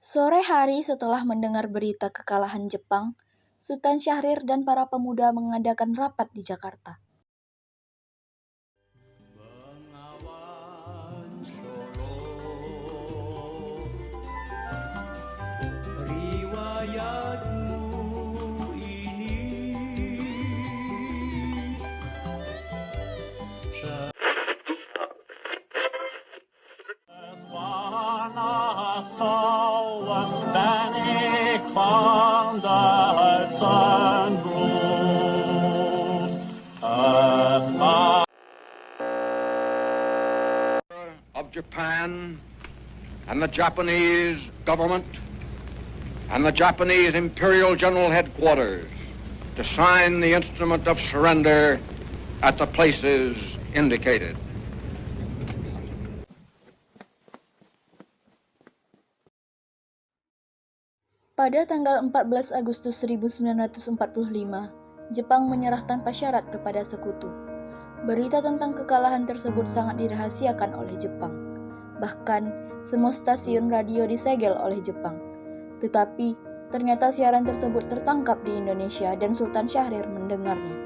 Sore hari setelah mendengar berita kekalahan Jepang, Sultan Syahrir dan para pemuda mengadakan rapat di Jakarta. Bengawan Solo, riwayatmu ini of Japan and the Japanese government and the Japanese Imperial General Headquarters to sign the instrument of surrender at the places indicated. Pada tanggal 14 Agustus 1945, Jepang menyerah tanpa syarat kepada sekutu. Berita tentang kekalahan tersebut sangat dirahasiakan oleh Jepang. Bahkan, semua stasiun radio disegel oleh Jepang. Tetapi, ternyata siaran tersebut tertangkap di Indonesia dan Sultan Syahrir mendengarnya.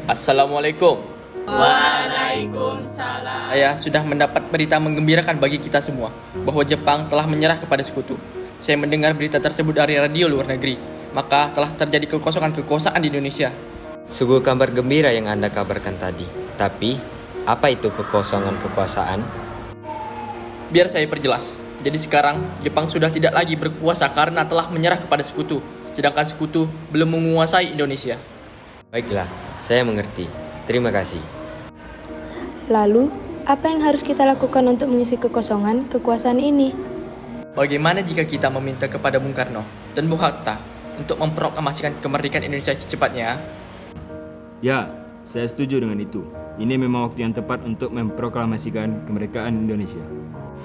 Assalamualaikum. Waalaikumsalam. Saya sudah mendapat berita menggembirakan bagi kita semua bahwa Jepang telah menyerah kepada sekutu. Saya mendengar berita tersebut dari radio luar negeri, maka telah terjadi kekosongan kekuasaan di Indonesia. Sungguh kabar gembira yang Anda kabarkan tadi. Tapi, apa itu kekosongan kekuasaan? Biar saya perjelas. Jadi sekarang Jepang sudah tidak lagi berkuasa karena telah menyerah kepada sekutu, sedangkan sekutu belum menguasai Indonesia. Baiklah, saya mengerti. Terima kasih. Lalu, apa yang harus kita lakukan untuk mengisi kekosongan kekuasaan ini? Bagaimana jika kita meminta kepada Bung Karno dan Bung Hatta untuk memproklamasikan kemerdekaan Indonesia secepatnya? Ya, saya setuju dengan itu. Ini memang waktu yang tepat untuk memproklamasikan kemerdekaan Indonesia.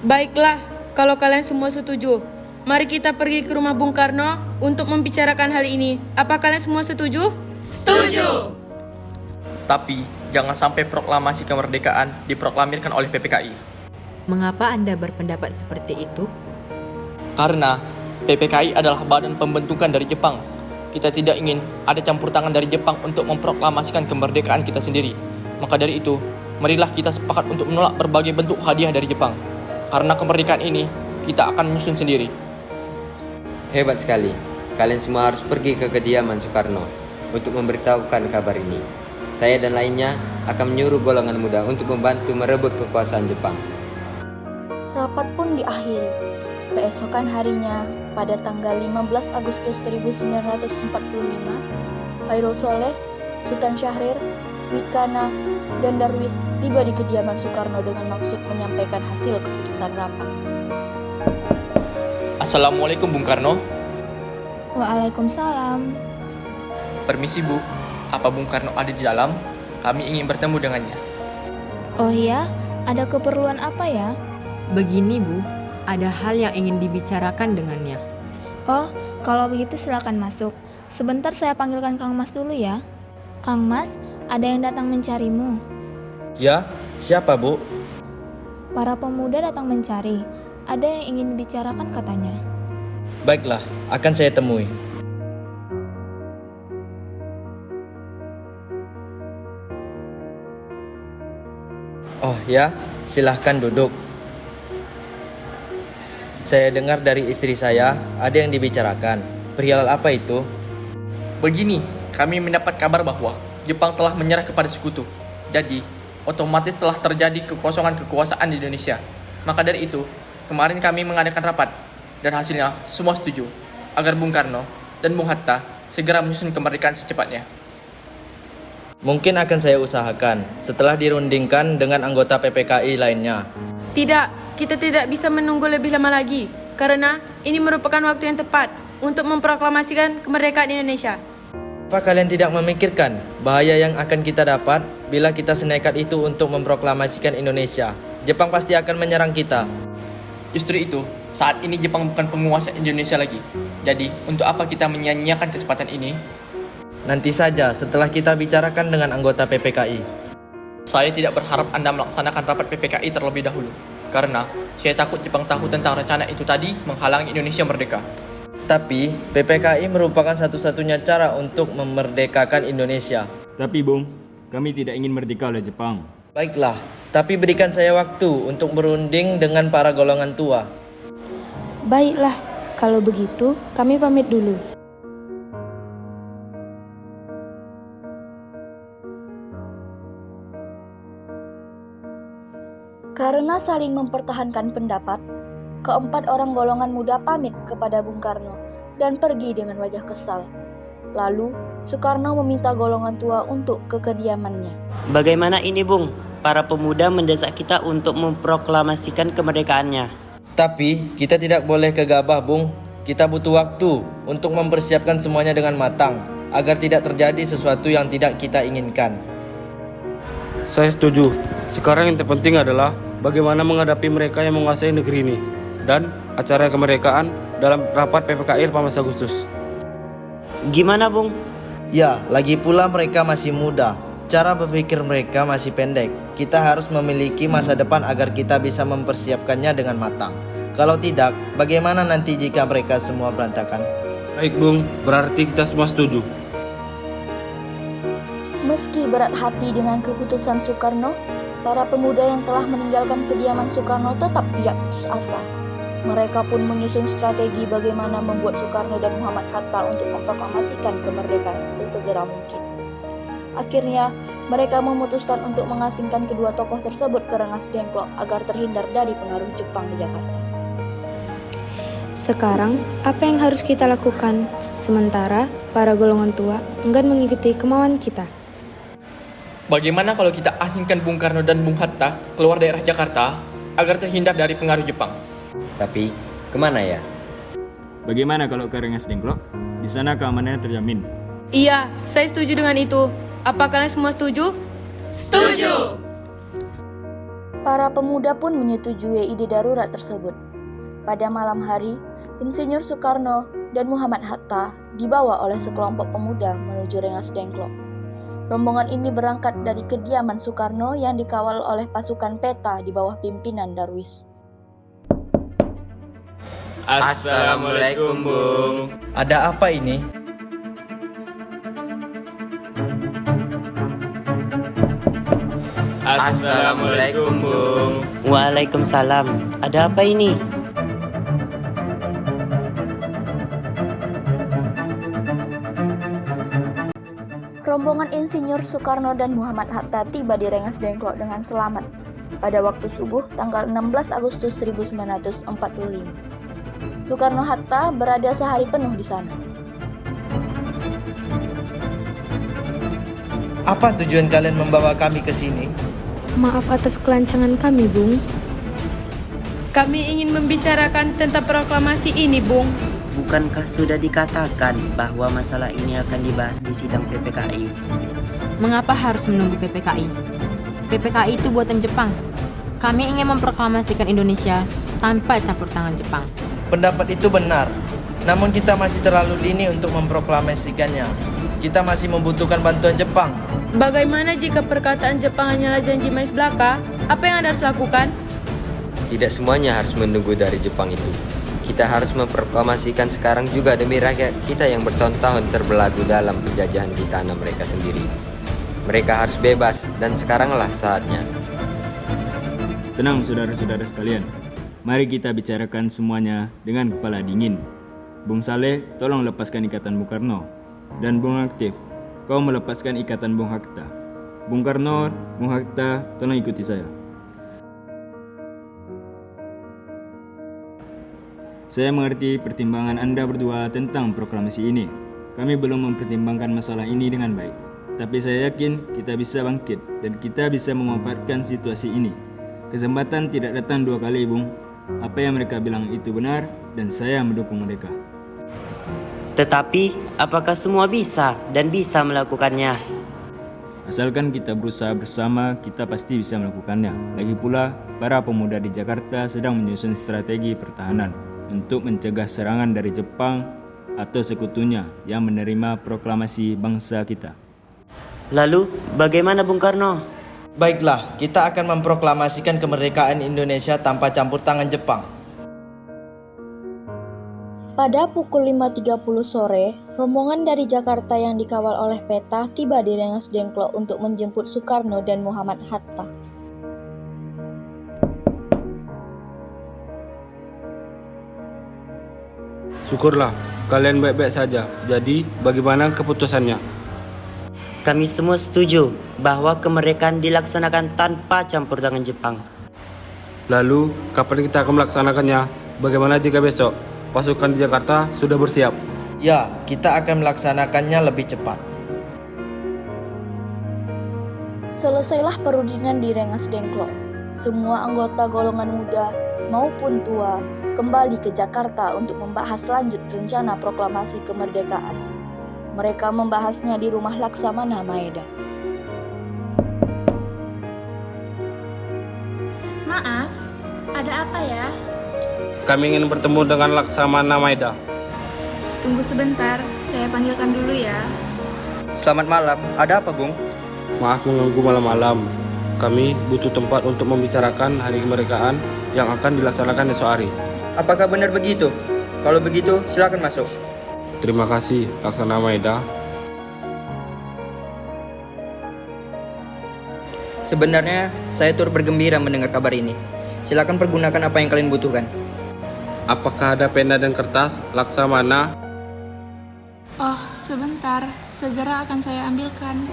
Baiklah, kalau kalian semua setuju, mari kita pergi ke rumah Bung Karno untuk membicarakan hal ini. Apa kalian semua setuju? Setuju! Tapi, jangan sampai proklamasi kemerdekaan diproklamirkan oleh PPKI. Mengapa Anda berpendapat seperti itu? Karena PPKI adalah badan pembentukan dari Jepang. Kita tidak ingin ada campur tangan dari Jepang untuk memproklamasikan kemerdekaan kita sendiri. Maka dari itu, marilah kita sepakat untuk menolak berbagai bentuk hadiah dari Jepang. Karena kemerdekaan ini, kita akan menyusun sendiri. Hebat sekali. Kalian semua harus pergi ke kediaman Soekarno untuk memberitahukan kabar ini. Saya dan lainnya akan menyuruh golongan muda untuk membantu merebut kekuasaan Jepang. Rapat pun diakhiri. Keesokan harinya, pada tanggal 15 Agustus 1945, Khairul Soleh, Sultan Syahrir, Wikana, dan Darwis tiba di kediaman Soekarno dengan maksud menyampaikan hasil keputusan rapat. Assalamualaikum Bung Karno. Waalaikumsalam. Permisi Bu, apa Bung Karno ada di dalam? Kami ingin bertemu dengannya. Oh ya, ada keperluan apa ya? Begini Bu, ada hal yang ingin dibicarakan dengannya. Oh, kalau begitu silakan masuk. Sebentar saya panggilkan Kang Mas dulu ya. Kang Mas, ada yang datang mencarimu. Ya, siapa Bu? Para pemuda datang mencari. Ada yang ingin dibicarakan katanya. Baiklah, akan saya temui. Oh ya, silahkan duduk. Saya dengar dari istri saya ada yang dibicarakan. Perihal apa itu? Begini, kami mendapat kabar bahwa Jepang telah menyerah kepada sekutu. Jadi, otomatis telah terjadi kekosongan kekuasaan di Indonesia. Maka dari itu, kemarin kami mengadakan rapat dan hasilnya semua setuju agar Bung Karno dan Bung Hatta segera menyusun kemerdekaan secepatnya. Mungkin akan saya usahakan setelah dirundingkan dengan anggota PPKI lainnya. Tidak, kita tidak bisa menunggu lebih lama lagi, karena ini merupakan waktu yang tepat untuk memproklamasikan kemerdekaan Indonesia. Apa kalian tidak memikirkan bahaya yang akan kita dapat bila kita senekat itu untuk memproklamasikan Indonesia? Jepang pasti akan menyerang kita. Justru itu, saat ini Jepang bukan penguasa Indonesia lagi. Jadi, untuk apa kita menyia-nyiakan kesempatan ini? Nanti saja setelah kita bicarakan dengan anggota PPKI. Saya tidak berharap Anda melaksanakan rapat PPKI terlebih dahulu. Karena saya takut Jepang tahu tentang rencana itu tadi menghalangi Indonesia merdeka. Tapi PPKI merupakan satu-satunya cara untuk memerdekakan Indonesia. Tapi Bung, kami tidak ingin merdeka oleh Jepang. Baiklah, tapi berikan saya waktu untuk berunding dengan para golongan tua. Baiklah, kalau begitu kami pamit dulu. Karena saling mempertahankan pendapat, keempat orang golongan muda pamit kepada Bung Karno dan pergi dengan wajah kesal. Lalu, Soekarno meminta golongan tua untuk ke kediamannya. Bagaimana ini, Bung? Para pemuda mendesak kita untuk memproklamasikan kemerdekaannya. Tapi kita tidak boleh gegabah, Bung. Kita butuh waktu untuk mempersiapkan semuanya dengan matang agar tidak terjadi sesuatu yang tidak kita inginkan. Saya setuju. Sekarang yang terpenting adalah bagaimana menghadapi mereka yang menguasai negeri ini dan acara kemerdekaan dalam rapat PPKI 18 Agustus. Gimana, Bung? Ya, lagi pula mereka masih muda. Cara berpikir mereka masih pendek. Kita harus memiliki masa depan agar kita bisa mempersiapkannya dengan matang. Kalau tidak, bagaimana nanti jika mereka semua berantakan? Baik, Bung. Berarti kita semua setuju. Meski berat hati dengan keputusan Soekarno, para pemuda yang telah meninggalkan kediaman Soekarno tetap tidak putus asa. Mereka pun menyusun strategi bagaimana membuat Soekarno dan Muhammad Hatta untuk memproklamasikan kemerdekaan sesegera mungkin. Akhirnya, mereka memutuskan untuk mengasingkan kedua tokoh tersebut ke Rengas Dengklok agar terhindar dari pengaruh Jepang di Jakarta. Sekarang, apa yang harus kita lakukan? Sementara para golongan tua enggan mengikuti kemauan kita. Bagaimana kalau kita asingkan Bung Karno dan Bung Hatta keluar daerah Jakarta agar terhindar dari pengaruh Jepang? Tapi, kemana ya? Bagaimana kalau ke Rengas Dengklok? Di sana keamanannya terjamin. Iya, saya setuju dengan itu. Apa kalian semua setuju? Setuju! Para pemuda pun menyetujui ide darurat tersebut. Pada malam hari, Insinyur Soekarno dan Muhammad Hatta dibawa oleh sekelompok pemuda menuju Rengas Dengklok. Rombongan ini berangkat dari kediaman Soekarno yang dikawal oleh pasukan peta di bawah pimpinan Darwis. Assalamualaikum, Bung. Ada apa ini? Assalamualaikum, Bung. Waalaikumsalam. Ada apa ini? Rombongan Insinyur Soekarno dan Muhammad Hatta tiba di Rengas Dengklok dengan selamat pada waktu subuh tanggal 16 Agustus 1945. Soekarno-Hatta berada sehari penuh di sana. Apa tujuan kalian membawa kami ke sini? Maaf atas kelancangan kami, Bung. Kami ingin membicarakan tentang proklamasi ini, Bung. Bukankah sudah dikatakan bahwa masalah ini akan dibahas di sidang PPKI? Mengapa harus menunggu PPKI? PPKI itu buatan Jepang. Kami ingin memproklamasikan Indonesia tanpa campur tangan Jepang. Pendapat itu benar, namun kita masih terlalu dini untuk memproklamasikannya. Kita masih membutuhkan bantuan Jepang. Bagaimana jika perkataan Jepang hanyalah janji manis belaka? Apa yang Anda harus lakukan? Tidak semuanya harus menunggu dari Jepang itu. Kita harus memproklamasikan sekarang juga demi rakyat kita yang bertahun-tahun terbelagu dalam penjajahan di tanah mereka sendiri. Mereka harus bebas dan sekaranglah saatnya. Tenang saudara-saudara sekalian. Mari kita bicarakan semuanya dengan kepala dingin. Bung Saleh, tolong lepaskan ikatan Bung Karno. Dan Bung Aktif, kau melepaskan ikatan Bung Hatta. Bung Karno, Bung Hatta, tolong ikuti saya. Saya mengerti pertimbangan Anda berdua tentang proklamasi ini. Kami belum mempertimbangkan masalah ini dengan baik. Tapi saya yakin kita bisa bangkit dan kita bisa memanfaatkan situasi ini. Kesempatan tidak datang dua kali, Bung. Apa yang mereka bilang itu benar dan saya mendukung mereka. Tetapi, apakah semua bisa dan bisa melakukannya? Asalkan kita berusaha bersama, kita pasti bisa melakukannya. Lagi pula, para pemuda di Jakarta sedang menyusun strategi pertahanan untuk mencegah serangan dari Jepang atau sekutunya yang menerima proklamasi bangsa kita. Lalu, bagaimana Bung Karno? Baiklah, kita akan memproklamasikan kemerdekaan Indonesia tanpa campur tangan Jepang. Pada pukul 5.30 sore, rombongan dari Jakarta yang dikawal oleh Peta tiba di Rengas Dengklok untuk menjemput Soekarno dan Muhammad Hatta. Syukurlah, kalian baik-baik saja. Jadi, bagaimana keputusannya? Kami semua setuju bahwa kemerdekaan dilaksanakan tanpa campur tangan Jepang. Lalu, kapan kita akan melaksanakannya? Bagaimana jika besok pasukan di Jakarta sudah bersiap? Ya, kita akan melaksanakannya lebih cepat. Selesailah perundingan di Rengas Dengklok. Semua anggota golongan muda maupun tua kembali ke Jakarta untuk membahas lanjut rencana proklamasi kemerdekaan. Mereka membahasnya di rumah Laksamana Maeda. Maaf, ada apa ya? Kami ingin bertemu dengan Laksamana Maeda. Tunggu sebentar, saya panggilkan dulu ya. Selamat malam, ada apa Bung? Maaf mengganggu malam-malam. Kami butuh tempat untuk membicarakan hari kemerdekaan yang akan dilaksanakan esok hari. Apakah benar begitu? Kalau begitu, silakan masuk. Terima kasih, Laksamana Maeda. Sebenarnya, saya turut bergembira mendengar kabar ini. Silakan pergunakan apa yang kalian butuhkan. Apakah ada pena dan kertas, Laksamana? Oh, sebentar. Segera akan saya ambilkan.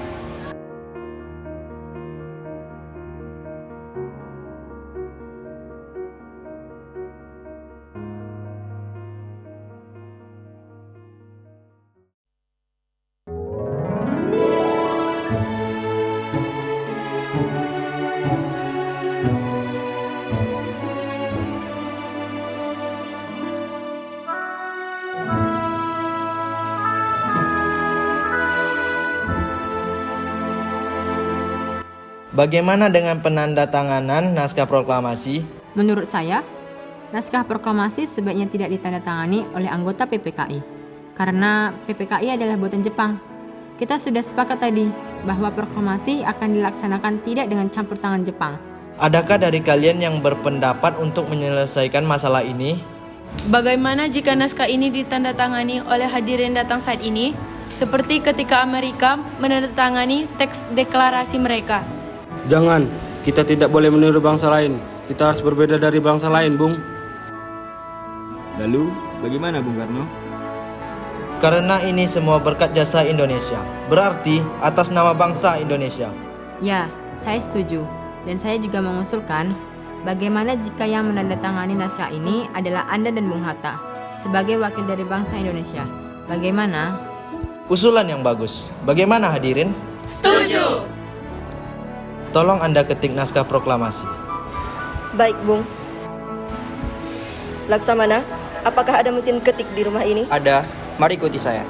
Bagaimana dengan penandatanganan naskah proklamasi? Menurut saya, naskah proklamasi sebaiknya tidak ditandatangani oleh anggota PPKI. Karena PPKI adalah buatan Jepang. Kita sudah sepakat tadi bahwa proklamasi akan dilaksanakan tidak dengan campur tangan Jepang. Adakah dari kalian yang berpendapat untuk menyelesaikan masalah ini? Bagaimana jika naskah ini ditandatangani oleh hadirin datang saat ini? Seperti ketika Amerika menandatangani teks deklarasi mereka. Jangan, kita tidak boleh meniru bangsa lain. Kita harus berbeda dari bangsa lain, Bung. Lalu, bagaimana Bung Karno? Karena ini semua berkat jasa Indonesia. Berarti atas nama bangsa Indonesia. Ya, saya setuju. Dan saya juga mengusulkan, bagaimana jika yang menandatangani naskah ini adalah Anda dan Bung Hatta sebagai wakil dari bangsa Indonesia. Bagaimana? Usulan yang bagus. Bagaimana hadirin? Setuju! Tolong Anda ketik naskah proklamasi. Baik, Bung. Laksamana, apakah ada mesin ketik di rumah ini? Ada, mari ikuti saya.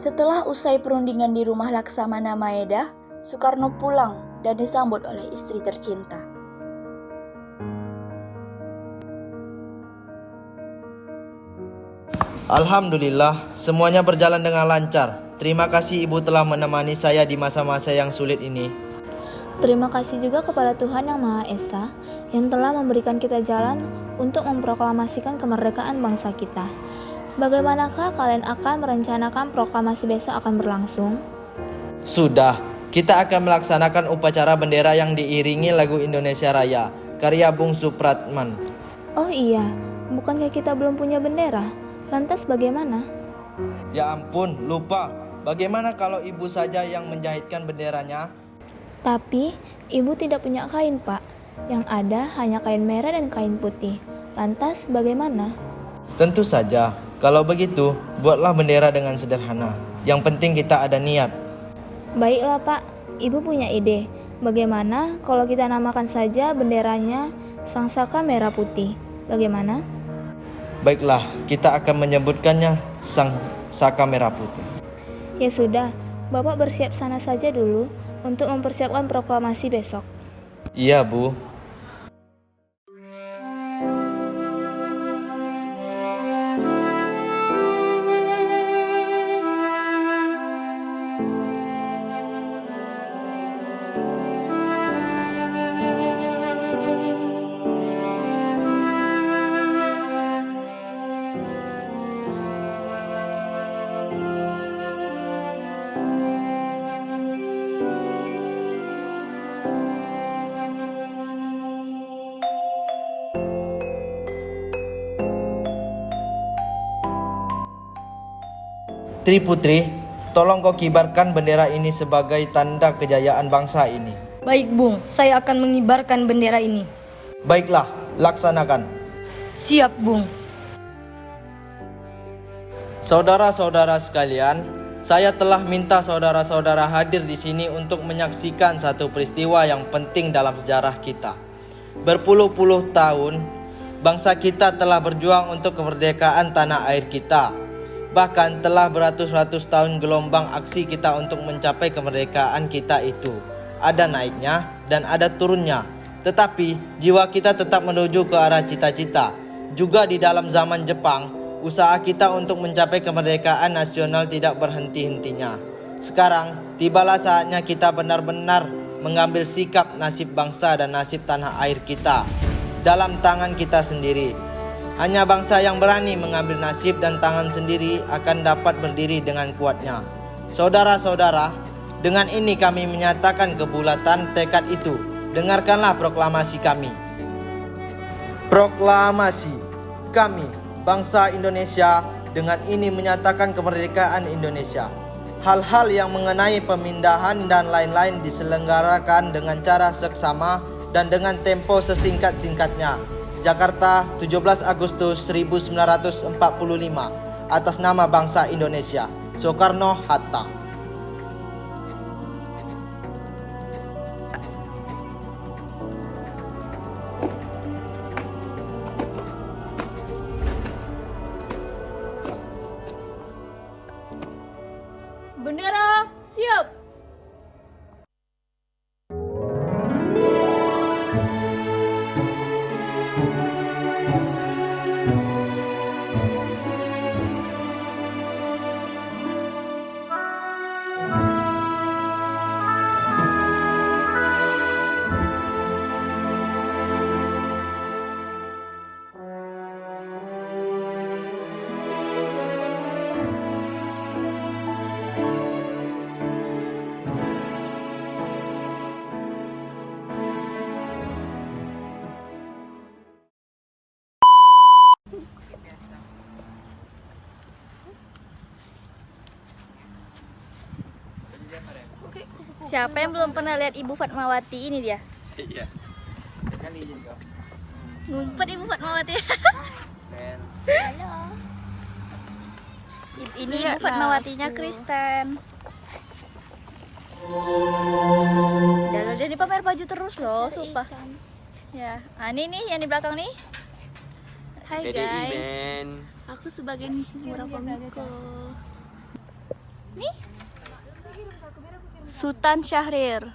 Setelah usai perundingan di rumah Laksamana Maeda, Soekarno pulang dan disambut oleh istri tercinta. Alhamdulillah, semuanya berjalan dengan lancar. Terima kasih Ibu telah menemani saya di masa-masa yang sulit ini. Terima kasih juga kepada Tuhan Yang Maha Esa yang telah memberikan kita jalan untuk memproklamasikan kemerdekaan bangsa kita. Bagaimanakah kalian akan merencanakan proklamasi besok akan berlangsung? Sudah, kita akan melaksanakan upacara bendera yang diiringi lagu Indonesia Raya, karya Bung Supratman. Oh iya, bukankah kita belum punya bendera? Lantas bagaimana? Ya ampun, lupa. Bagaimana kalau ibu saja yang menjahitkan benderanya? Tapi, ibu tidak punya kain, Pak. Yang ada hanya kain merah dan kain putih. Lantas bagaimana? Tentu saja. Kalau begitu, buatlah bendera dengan sederhana. Yang penting kita ada niat. Baiklah, Pak. Ibu punya ide. Bagaimana kalau kita namakan saja benderanya Sang Saka Merah Putih? Bagaimana? Baiklah, kita akan menyebutkannya Sang Saka Merah Putih. Ya sudah, Bapak bersiap sana saja dulu untuk mempersiapkan proklamasi besok. Iya, Bu. Tri Putri, tolong kau kibarkan bendera ini sebagai tanda kejayaan bangsa ini. Baik, Bung. Saya akan mengibarkan bendera ini. Baiklah, laksanakan. Siap, Bung. Saudara-saudara sekalian, saya telah minta saudara-saudara hadir di sini untuk menyaksikan satu peristiwa yang penting dalam sejarah kita. Berpuluh-puluh tahun, bangsa kita telah berjuang untuk kemerdekaan tanah air kita. Bahkan telah beratus-ratus tahun gelombang aksi kita untuk mencapai kemerdekaan kita itu. Ada naiknya dan ada turunnya. Tetapi jiwa kita tetap menuju ke arah cita-cita. Juga di dalam zaman Jepang, usaha kita untuk mencapai kemerdekaan nasional tidak berhenti-hentinya. Sekarang tibalah saatnya kita benar-benar mengambil sikap nasib bangsa dan nasib tanah air kita dalam tangan kita sendiri. Hanya bangsa yang berani mengambil nasib dan tangan sendiri akan dapat berdiri dengan kuatnya. Saudara-saudara, dengan ini kami menyatakan kebulatan tekad itu. Dengarkanlah proklamasi kami. Proklamasi kami, bangsa Indonesia, dengan ini menyatakan kemerdekaan Indonesia. Hal-hal yang mengenai pemindahan dan lain-lain diselenggarakan dengan cara seksama dan dengan tempo sesingkat-singkatnya. Jakarta, 17 Agustus 1945, atas nama bangsa Indonesia, Soekarno-Hatta. Bendera, siap! Siapa yang belum pernah lihat Ibu Fatmawati? Ini dia. Iya. Kan izin kau. Ngumpet Ibu Fatmawati. Halo. Ini Ibu Fatmawatinya Kristen. Dan dia pamer baju terus loh, sumpah. Ya, ini nih yang di belakang nih. Hai guys. Aku sebagai misi murah pemiko. Nih. Sultan Syahrir.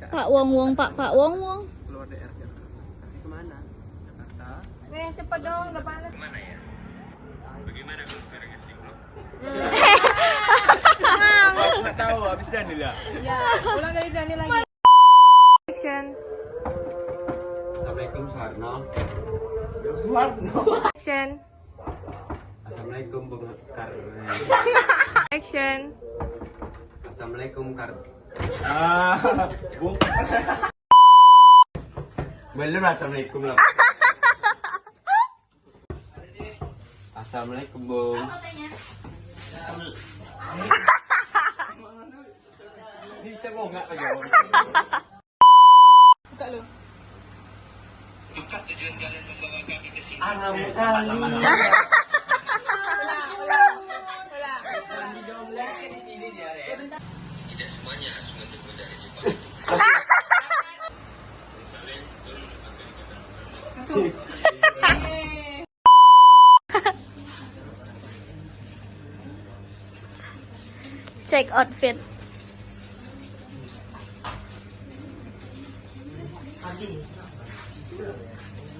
Pak Wong, Pak Wong. Keluar daerah Jakarta. Kemana? Jakarta. Cepat dong, udah panas. Kemana ya? Bagaimana kalau sekarang istiqlal? Aku nggak tahu, habis Daniel ya. Ya, ulang dari Dani lagi. Action. Assalamualaikum Soeharno. Action. Assalamualaikum Bung Kar. Action. Assalamualaikum Kar. Bung. Belum assalamualaikum lah. Assalamualaikum Bung. Bisa mau nggak jawab? Buka lu. Bukan tujuan kalian membawa kami ke sini. Tidak semuanya harus menunggu dari Jepang. Misalnya, Check outfit.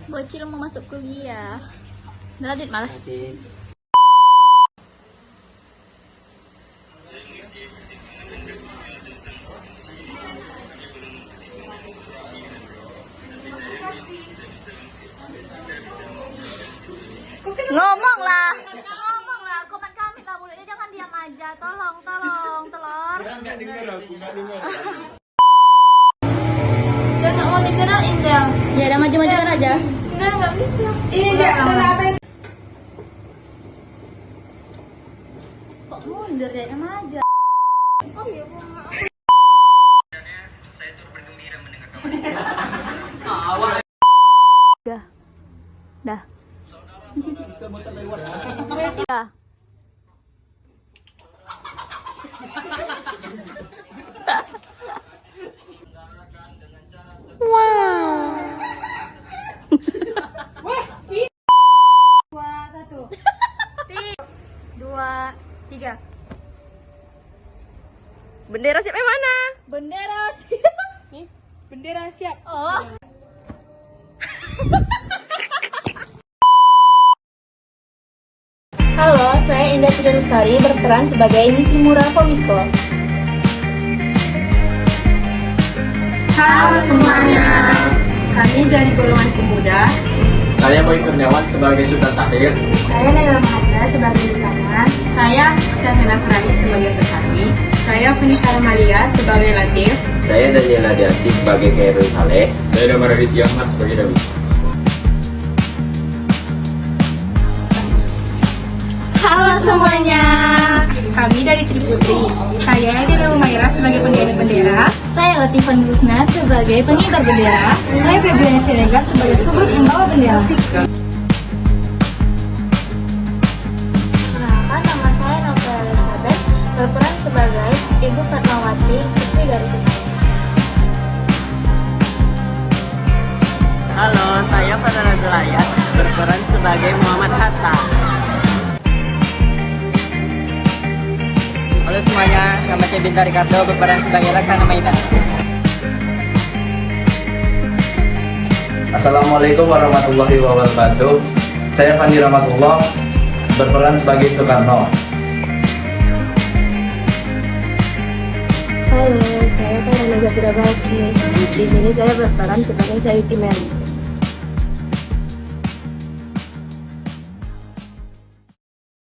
Bocil mau masuk kuliah. Radit malas. Ngomong lah. Komen kami nggak boleh, jangan diam aja. Tolong, telur. Nggak dengar aku, nggak dengar. Dia nggak mau digerakin dia. Ya udah maju-maju kan aja. Nggak bisa. Iya, kenapa? Kok mundur ya sama aja. Oh iya, Bu. Saya turut bergembira mendengar kabar ini. Dah. Dua, tiga. Bendera siap yang mana? Bendera. Bendera siap. Oh. Halo, saya Indah Lestari berperan sebagai Miss Mura Komiko. Halo semuanya, kami dari golongan pemuda. Saya Boy Kurniawan sebagai Sultan Sahir. Saya Naila Mahadra sebagai Dekanan. Saya Caca Nasrani sebagai Sekani. Saya Punita Malia sebagai Latif. Saya Daniel Adiasi sebagai Khairul Saleh. Saya Damar Aditya Ahmad sebagai Dawis. Halo semuanya, kami dari Triputri. Saya Dila Umaira sebagai penggiring bendera. Saya Latifan Rusna sebagai pengibar bendera. Saya Febriana Siregar sebagai subur yang bawa bendera. Perkenalkan, nama saya Novia Elizabeth, berperan sebagai Ibu Fatmawati, istri dari Sekani. Halo, saya Fadlan Zelayat, berperan sebagai Muhammad Hatta. Halo semuanya, nama saya Bintar Ricardo, berperan sebagai Laksana Maida. Assalamualaikum warahmatullahi wabarakatuh. Saya Fandi Rahmatullah, berperan sebagai Soekarno. Halo, saya Farana Zafira Balkis. Di sini saya berperan sebagai Sayuti Meli.